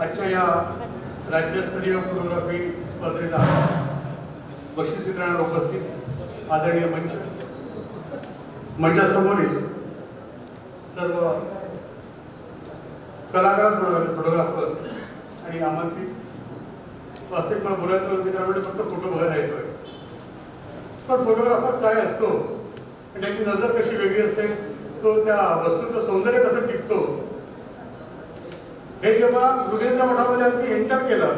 आजच्या या राज्यस्तरीय फोटोग्राफी स्पर्धेला बक्षीस वितरणाला उपस्थित आदरणीय मंचासमोरील सर्व कलाकार, फोटोग्राफर्स आणि आमंत्रित वास्तविक मला बोलायचं म्हणजे फक्त फोटो बघायला येतोय, पण फोटोग्राफर काय असतो आणि त्याची नजर कशी वेगळी असते, तो त्या वस्तूचं सौंदर्य कसं टिकतो हे जेव्हा मृगेंद्र मठामध्ये आम्ही एंटर केलं,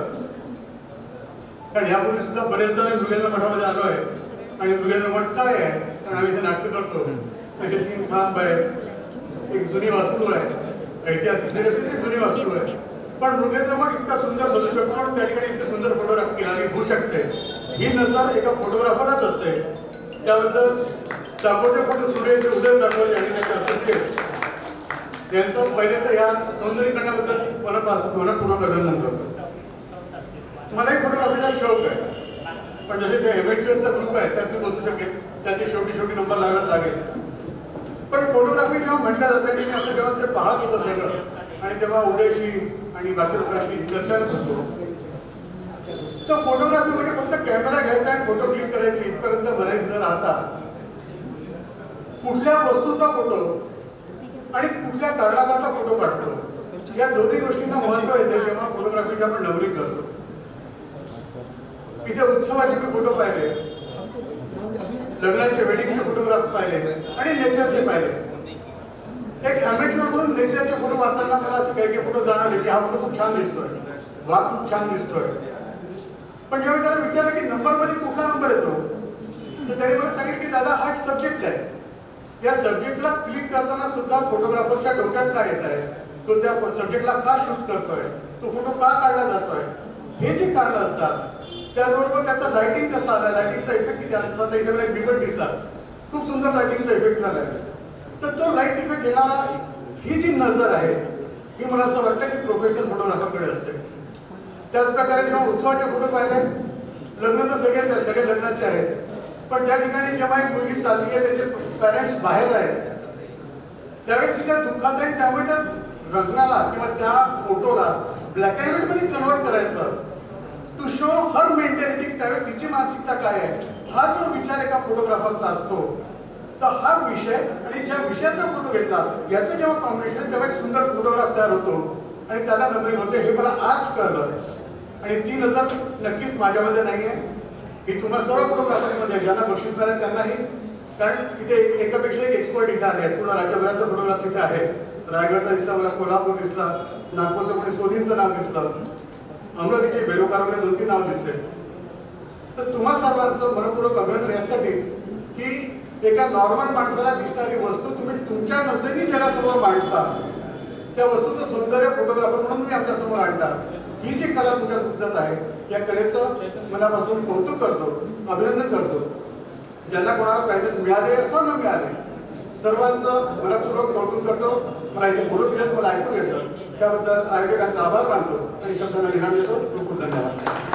कारण यापूर्वी सुद्धा बरेचदा मृगेंद्र मठामध्ये आलो आहे आणि मृगेंद्र मठ काय आहे, कारण आम्ही इथे नाट्य करतो, त्याचे 3 खांब आहेत, एक जुनी वास्तू आहे, ऐतिहासिक जुनी वास्तू आहे, पण मृगेंद्र मठ इतका सुंदर सजू शकतो आणि त्या ठिकाणी इतके सुंदर फोटोग्राफी केली होऊ शकते, ही नजर एका फोटोग्राफरलाच असते. त्याबद्दल चाकोटे फोटो स्टुडिओचे उदय चाकोटे आणि त्याचे असोसिएट्स त्यांचं पहिले तर या सौंदर्यीकरणाबद्दल मनपूर्वक अभिनंदन करतो. मलाही फोटोग्राफीचा शौक आहे, पण जसे ते एमएचचा ग्रुप आहे त्यात मी बसू शकेल, त्याचे शेवटी नंबर लागायला लागेल, पण फोटोग्राफी जेव्हा म्हटलं जातं मी असं जेव्हा ते पाहत होतं सगळं आणि तेव्हा उदयशी आणि बाकी लोकांशी चर्चा होतो, तर फोटोग्राफी म्हणजे फक्त कॅमेरा घ्यायचा आणि फोटो क्लिक करायची इथपर्यंत मर्यादित न राहता कुठल्या वस्तूचा फोटो आणि कुठल्या कारणाकरता फोटो काढतो या दोन्ही गोष्टींना महत्व येते जेव्हा फोटोग्राफीची आपण नवरी करतो. इथे उत्सवाचे मी फोटो पाहिले, लग्नाचे वेडिंगचे फोटोग्राफ्स पाहिले आणि नेचरचे पाहिले. एक अमेच्युअर म्हणून नेचरचे फोटो पाहताना मला असे काही फोटो जाणवले की हा फोटो खूप छान दिसतोय, वाघ खूप छान दिसतोय, पण जेव्हा त्याला विचारलं की नंबर मध्ये कुठला नंबर येतो तर त्याने मला सांगितलं की दादा हा सब्जेक्ट आहे, या सब्जेक्टला क्लिक करताना सुद्धा फोटोग्राफरच्या डोक्यात काय येत आहे, तो त्या सब्जेक्टला का शूट करतोय, तो फोटो का काढला जातोय, हे जे कारण असतात. त्याचबरोबर त्याचा लाइटिंग कसा आला, लाइटिंगचा इफेक्ट किती आला. सध्या इथे मला एक बिबट दिसला, खूप सुंदर लाइटिंगचा इफेक्ट झाला, तर तो लाईट इफेक्ट देणारा ही जी नजर आहे ही मला असं वाटतं की प्रोफेशनल फोटोग्राफरकडे असते. त्याच प्रकारे जेव्हा उत्सवाचे फोटो पाहिले, लग्न तर सगळेच आहेत, सगळे लग्नाचे आहेत, पण त्या ठिकाणी जेव्हा एक मुलगी चालली आहे त्याचे पॅरेंट्स बाहेर आहेत त्यावेळेस तिच्या दुःखात आहे, त्यामुळे त्या रंगाला किंवा त्या फोटोला ब्लॅक अँड व्हाईट मध्ये कन्वर्ट करायचं टू शो हर मेंटॅलिटी. त्यावेळेस तिची मानसिकता काय आहे हा जो विचार एका फोटोग्राफरचा असतो, तर हा विषय आणि ज्या विषयाचा फोटो घेतला याचं जेव्हा कॉम्बिनेशन तेव्हा एक सुंदर फोटोग्राफ तयार होतो आणि त्याला नजर होते. हे मला आज कळलं आणि ती नजर नक्कीच माझ्यामध्ये नाही आहे, ही तुम्हा सर्व फोटोग्राफर्समध्ये ज्यांना बक्षीस मिळालं त्यांनाही, कारण इथे एकापेक्षा एक एक्सपर्ट इथे आले आहेत. पूर्ण राज्यभरातलं फोटोग्राफ इथे आहे. रायगडचा दिसला, मला कोल्हापूर दिसला, नागपूरचं कोणी सोनींचं नाव दिसलं, अमरावतीचे बेडोकार वगैरे 2-3 नाव दिसले. तर तुम्हा सर्वांचं मनपूर्वक अभिनंदन यासाठीच की एका नॉर्मल माणसाला दिसणारी वस्तू तुम्ही तुमच्या नजरेने जगासमोर मांडता, त्या वस्तूचं सौंदर्य फोटोग्राफर म्हणून तुम्ही आपल्या समोर आणता. ही जी कला तुमच्यात उपजत आहे या कलेचं मनापासून कौतुक करतो, अभिनंदन करतो. ज्यांना कोणाला प्राइजेस मिळाले अथवा न मिळाले सर्वांचं मनपूर्वक कौतुक करतो. मला इथे बोलू दिलं, मला ऐकून घेतलं त्याबद्दल आयोजकांचा आभार मानतो आणि शब्दांना विराम देतो. खूप खूप धन्यवाद.